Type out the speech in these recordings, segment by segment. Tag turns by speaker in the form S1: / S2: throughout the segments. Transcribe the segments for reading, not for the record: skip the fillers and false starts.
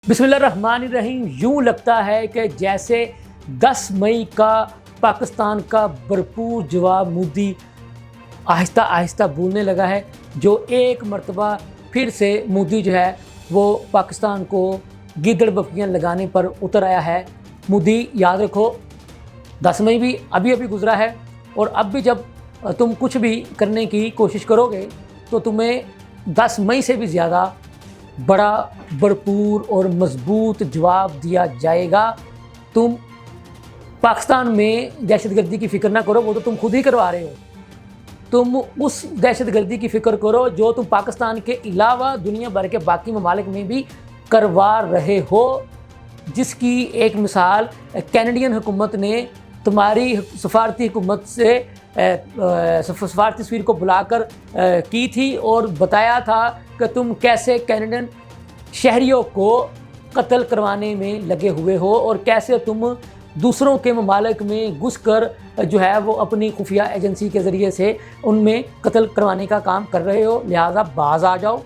S1: बिस्मिल्लाहिर्रहमानिर्रहीम। यूँ लगता है कि जैसे 10 मई का पाकिस्तान का भरपूर जवाब मोदी आहिस्ता आहिस्ता भूलने लगा है। जो एक मरतबा फिर से मोदी जो है वो पाकिस्तान को गिदड़ बकरियाँ लगाने पर उतर आया है। मोदी याद रखो, 10 मई भी अभी अभी गुजरा है और अब भी जब तुम कुछ भी करने की कोशिश करोगे तो तुम्हें 10 मई से भी ज़्यादा बड़ा भरपूर और मजबूत जवाब दिया जाएगा। तुम पाकिस्तान में दहशतगर्दी की फ़िक्र ना करो, वो तो तुम खुद ही करवा रहे हो। तुम उस दहशतगर्दी की फ़िक्र करो जो तुम पाकिस्तान के अलावा दुनिया भर के बाकी ममालिक में भी करवा रहे हो, जिसकी एक मिसाल कैनेडियन हुकूमत ने तुम्हारी सफारती हुकूमत से सफारती सफीर को बुलाकर की थी और बताया था कि तुम कैसे कैनेडियन शहरियों को कत्ल करवाने में लगे हुए हो और कैसे तुम दूसरों के ममालिक में घुसकर जो है वो अपनी खुफिया एजेंसी के ज़रिए से उनमें कत्ल करवाने का काम कर रहे हो। लिहाजा बाज आ जाओ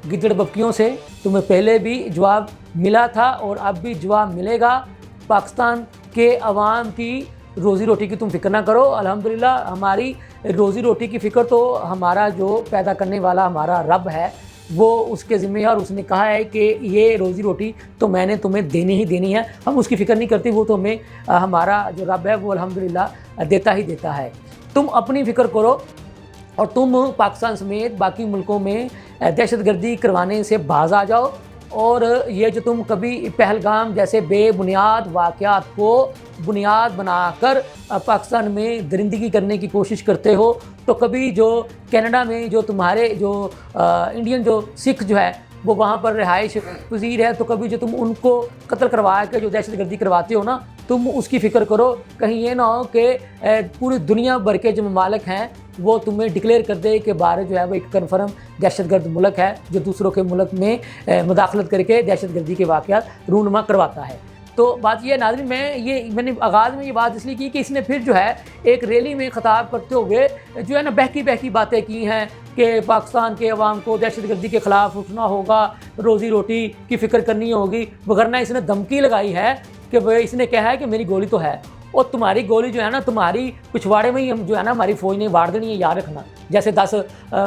S1: गिदड़ बकरियों से। तुम्हें पहले भी जवाब मिला था और अब भी जवाब मिलेगा। पाकिस्तान के अवाम की रोज़ी रोटी की तुम फ़िक्र ना करो। अल्हम्दुलिल्लाह हमारी रोज़ी रोटी की फ़िक्र तो हमारा जो पैदा करने वाला हमारा रब है वो उसके ज़िम्मे है और उसने कहा है कि ये रोज़ी रोटी तो मैंने तुम्हें देनी ही देनी है। हम उसकी फ़िक्र नहीं करते, वो तो हमें हमारा जो रब है वो अल्हम्दुलिल्लाह देता ही देता है। तुम अपनी फ़िक्र करो और तुम पाकिस्तान समेत बाकी मुल्कों में दहशतगर्दी करवाने से बाज आ जाओ। और ये जो तुम कभी पहलगाम जैसे बेबुनियाद वाक़यात को बुनियाद बनाकर पाकिस्तान में दरिंदगी करने की कोशिश करते हो, तो कभी जो कनाडा में जो तुम्हारे जो इंडियन जो सिख जो है वो वहाँ पर रिहाइश पज़ीर है, तो कभी जो तुम उनको कत्ल करवा के जो दहशतगर्दी करवाते हो ना, तुम उसकी फ़िक्र करो। कहीं ये ना हो कि पूरी दुनिया भर के जो ममालिक हैं वो तुम्हें डिक्लेयर कर दे कि भारत जो है वो एक कन्फर्म दहशतगर्द मुल्क है जो दूसरों के मुल्क में मुदाखलत करके दहशतगर्दी के वाक़यात रूनुमा करवाता है। तो बात ये नाज़रीन, मैंने आगाज़ में ये बात इसलिए की कि इसने फिर जो है एक रैली में ख़िताब करते हुए जो है ना बहकी बहकी बातें की हैं कि पाकिस्तान के अवाम को दहशतगर्दी के ख़िलाफ़ उठना होगा, रोज़ी रोटी की फ़िक्र करनी होगी। वगरना इसने धमकी लगाई है कि भाई इसने कहा है कि मेरी गोली तो है और तुम्हारी गोली जो है ना तुम्हारी पिछवाड़े में ही हम जो है ना हमारी फ़ौज ने वार देनी है, याद रखना। जैसे 10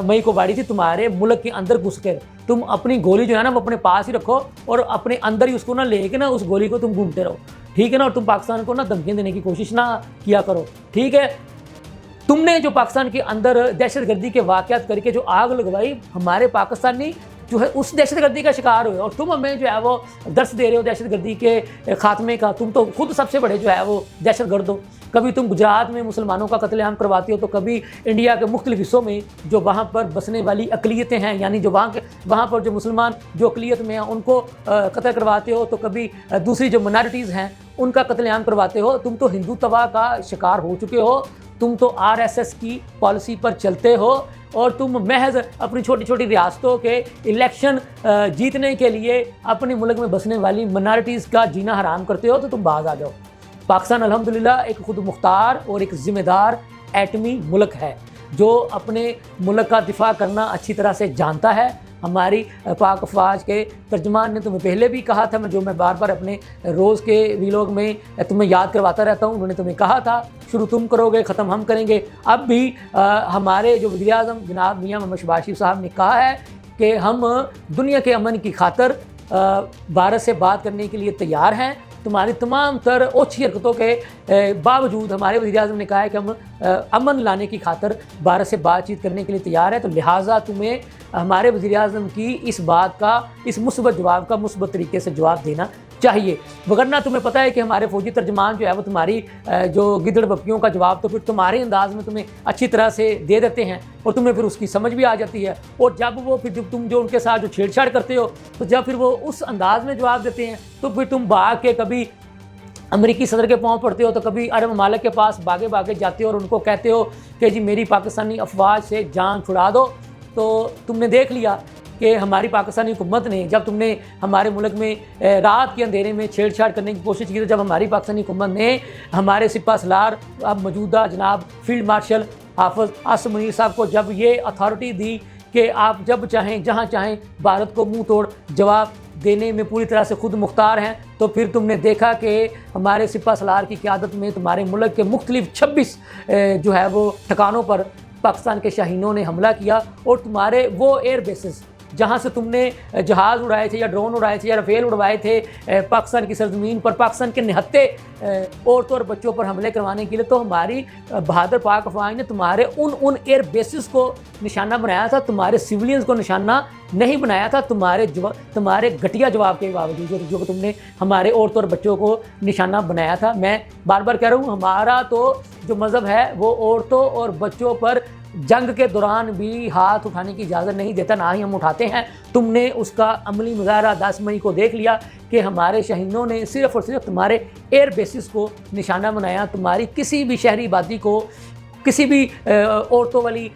S1: मई को वाड़ी थी तुम्हारे मुल्क के अंदर घुस कर, तुम अपनी गोली जो है ना वो अपने पास ही रखो और अपने अंदर ही उसको ना लेके ना उस गोली को तुम घूमते रहो, ठीक है ना। और तुम पाकिस्तान को ना धमकियाँ देने की कोशिश ना किया करो, ठीक है। तुमने जो पाकिस्तान के अंदर दहशतगर्दी के वाक़यात करके जो आग लगवाई, हमारे पाकिस्तानी जो है उस दहशतगर्दी का शिकार हुए और तुम हमें जो है वो दर्स दे रहे हो दहशतगर्दी के ख़ात्मे का। तुम तो खुद सबसे बड़े जो है वो दहशतगर्द हो। कभी तुम गुजरात में मुसलमानों का कत्लेआम करवाते हो, तो कभी इंडिया के मुख्तलिफ़ हिस्सों में जो वहाँ पर बसने वाली अक़लियतें हैं, यानी जो वहाँ पर जो मुसलमान जो अक़लियत में हैं उनको कत्ल करवाते हो, तो कभी दूसरी जो माइनॉरिटीज़ हैं उनका कत्लेआम करवाते हो। तुम तो हिंदुत्व का शिकार हो चुके हो, तुम तो RSS की पॉलिसी पर चलते हो और तुम महज अपनी छोटी छोटी रियासतों के इलेक्शन जीतने के लिए अपने मुल्क में बसने वाली माइनॉरिटीज़ का जीना हराम करते हो। तो तुम बाज आ जाओ। पाकिस्तान अल्हम्दुलिल्लाह एक खुद मुख्तार और एक ज़िम्मेदार एटमी मुल्क है जो अपने मुल्क का दिफा करना अच्छी तरह से जानता है। हमारी पाक अफवाज के तर्जमान ने तुम्हें पहले भी कहा था, मैं बार बार अपने रोज़ के वीलॉग में तुम्हें याद करवाता रहता हूँ। उन्होंने तुम्हें कहा था शुरू तुम करोगे ख़त्म हम करेंगे। अब भी हमारे जो वज़ीर आज़म जनाब मियां मोहम्मद शहबाज शरीफ साहब ने कहा है कि हम दुनिया के अमन की खातर भारत से बात करने के लिए तैयार हैं। तुम्हारी तमाम तर ओछी हरकतों के बावजूद हमारे वज़ीर आज़म ने कहा है कि हम अमन लाने की खातर भारत से बातचीत करने के लिए तैयार है। तो लिहाजा तुम्हें हमारे वज़ीर आज़म की इस बात का, इस मुस्बत जवाब का मुस्बत तरीके से जवाब देना चाहिए। वगरना तुम्हें पता है कि हमारे फ़ौजी तर्जमान जो है वो तुम्हारी जो गिदड़ बकरियों का जवाब तो फिर तुम्हारे अंदाज़ में तुम्हें अच्छी तरह से दे देते हैं और तुम्हें फिर उसकी समझ भी आ जाती है। और जब वो फिर जब तुम जो उनके साथ जो छेड़छाड़ करते हो, तो जब फिर वो उस अंदाज़ में जवाब देते हैं तो फिर तुम भाग के कभी अमेरिकी सदर के पाँव पड़ते हो, तो कभी अरब ममालिक के पास भागे भागे जाते हो और उनको कहते हो कि जी मेरी पाकिस्तानी अफवाज से जान छुड़ा दो। तो तुमने देख लिया कि हमारी पाकिस्तानी हुकूमत ने जब तुमने हमारे मुल्क में रात के अंधेरे में छेड़छाड़ करने की कोशिश की, तो जब हमारी पाकिस्तानी हुकूमत ने हमारे सिपा सलार अब मौजूदा जनाब फील्ड मार्शल हाफ़िज़ आसिम मुनीर साहब को जब ये अथॉरिटी दी कि आप जब चाहें जहां चाहें भारत को मुंह तोड़ जवाब دینے میں پوری طرح سے خود مختار ہیں، تو پھر تم نے دیکھا کہ ہمارے سپہ سالار کی قیادت میں تمہارے ملک کے مختلف 26 جو ہے وہ ٹھکانوں پر پاکستان کے شاہینوں نے حملہ کیا، اور تمہارے وہ ایئر بیسز جہاں سے تم نے جہاز اڑائے تھے یا ڈرون اڑائے تھے یا رفیل اڑوائے تھے پاکستان کی سرزمین پر پاکستان کے نہتے عورتوں اور بچوں پر حملے کروانے کے لیے، تو ہماری بہادر پاک افواج نے تمہارے ان ایئر بیسز کو نشانہ بنایا تھا، تمہارے سویلینز کو نشانہ نہیں بنایا تھا، تمہارے گھٹیا جواب کے باوجود جو کہ تم نے ہمارے عورتوں اور بچوں کو نشانہ بنایا تھا۔ میں بار بار کہہ رہا ہوں، ہمارا تو جو مذہب ہے وہ عورتوں اور بچوں پر جنگ کے دوران بھی ہاتھ اٹھانے کی اجازت نہیں دیتا، نہ ہی ہم اٹھاتے ہیں۔ تم نے اس کا عملی مظاہرہ 10 مئی کو دیکھ لیا کہ ہمارے شہینوں نے صرف اور صرف تمہارے ایئر بیسز کو نشانہ بنایا، تمہاری کسی بھی شہری آبادی کو، کسی بھی عورتوں والی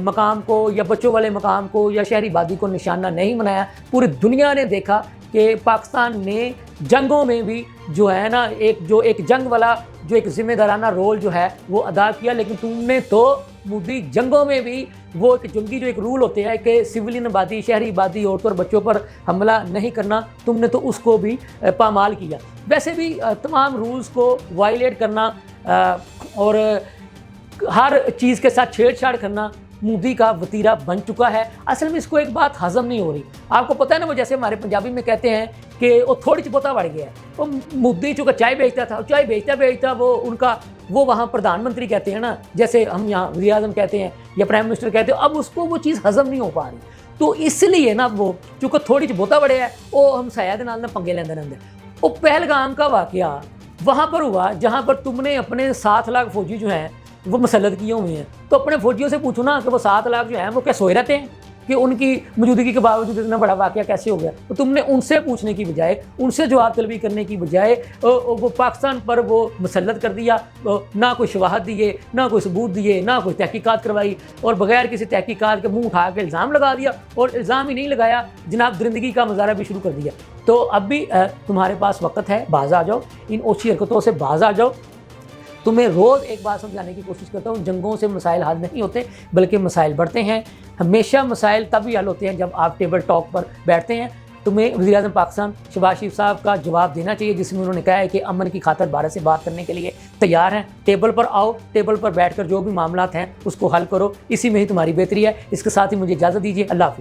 S1: مقام کو یا بچوں والے مقام کو یا شہری آبادی کو نشانہ نہیں بنایا۔ پوری دنیا نے دیکھا کہ پاکستان نے جنگوں میں بھی جو ہے نا ایک جنگ والا جو ایک ذمہ دارانہ رول جو ہے وہ ادا کیا، لیکن تم نے تو مودی جنگوں میں بھی وہ ایک جنگی جو ایک رول ہوتے ہیں کہ سویلین آبادی، شہری آبادی، عورتوں اور بچوں پر حملہ نہیں کرنا، تم نے تو اس کو بھی پامال کیا۔ ویسے بھی تمام رولز کو وائلیٹ کرنا اور ہر چیز کے ساتھ چھیڑ چھاڑ کرنا مودی کا وتیرہ بن چکا ہے۔ اصل میں اس کو ایک بات ہضم نہیں ہو رہی۔ آپ کو پتہ ہے نا، وہ جیسے ہمارے پنجابی میں کہتے ہیں کہ وہ تھوڑی چپوتا بڑھ گیا ہے۔ وہ مودی چونکہ چائے بیچتا تھا، چائے بیچتا وہ وہاں پردھان منتری کہتے ہیں نا، جیسے ہم یہاں وزیر اعظم کہتے ہیں یا پرائم منسٹر کہتے ہیں، اب اس کو وہ چیز ہضم نہیں ہو پا رہی، تو اس لیے نا وہ چونکہ تھوڑی چپوتا بڑھے ہے، وہ ہم سیاد نال نہ پنگے لیندے رہندے۔ وہ پہلگام کا واقعہ وہاں پر ہوا جہاں پر تم نے اپنے 7 لاکھ فوجی جو ہیں وہ مسلط کیے ہوئے ہیں، تو اپنے فوجیوں سے پوچھو نا کہ وہ 7 لاکھ جو ہیں وہ کیا سوئے رہتے ہیں کہ ان کی موجودگی کے باوجود اتنا بڑا واقعہ کیسے ہو گیا؟ تو تم نے ان سے پوچھنے کی بجائے، ان سے جواب طلبی کرنے کی بجائے وہ پاکستان پر وہ مسلط کر دیا، نہ کوئی شواہد دیے، نہ کوئی ثبوت دیے، نہ کوئی تحقیقات کروائی، اور بغیر کسی تحقیقات کے منہ اٹھا کے الزام لگا دیا، اور الزام ہی نہیں لگایا، جناب درندگی کا مظاہرہ بھی شروع کر دیا۔ تو اب بھی تمہارے پاس وقت ہے، باز آ جاؤ، ان اوچھی حرکتوں سے باز آ جاؤ۔ تمہیں روز ایک بات سمجھانے کی کوشش کرتا ہوں، جنگوں سے مسائل حل نہیں ہوتے بلکہ مسائل بڑھتے ہیں۔ ہمیشہ مسائل تب ہی حل ہوتے ہیں جب آپ ٹیبل ٹاک پر بیٹھتے ہیں۔ تمہیں وزیر اعظم پاکستان شہباز شریف صاحب کا جواب دینا چاہیے، جس میں انہوں نے کہا ہے کہ امن کی خاطر بھارت سے بات کرنے کے لیے تیار ہیں۔ ٹیبل پر آؤ، ٹیبل پر بیٹھ کر جو بھی معاملات ہیں اس کو حل کرو، اسی میں ہی تمہاری بہتری ہے۔ اس کے ساتھ ہی مجھے اجازت دیجیے، اللہ حافظ۔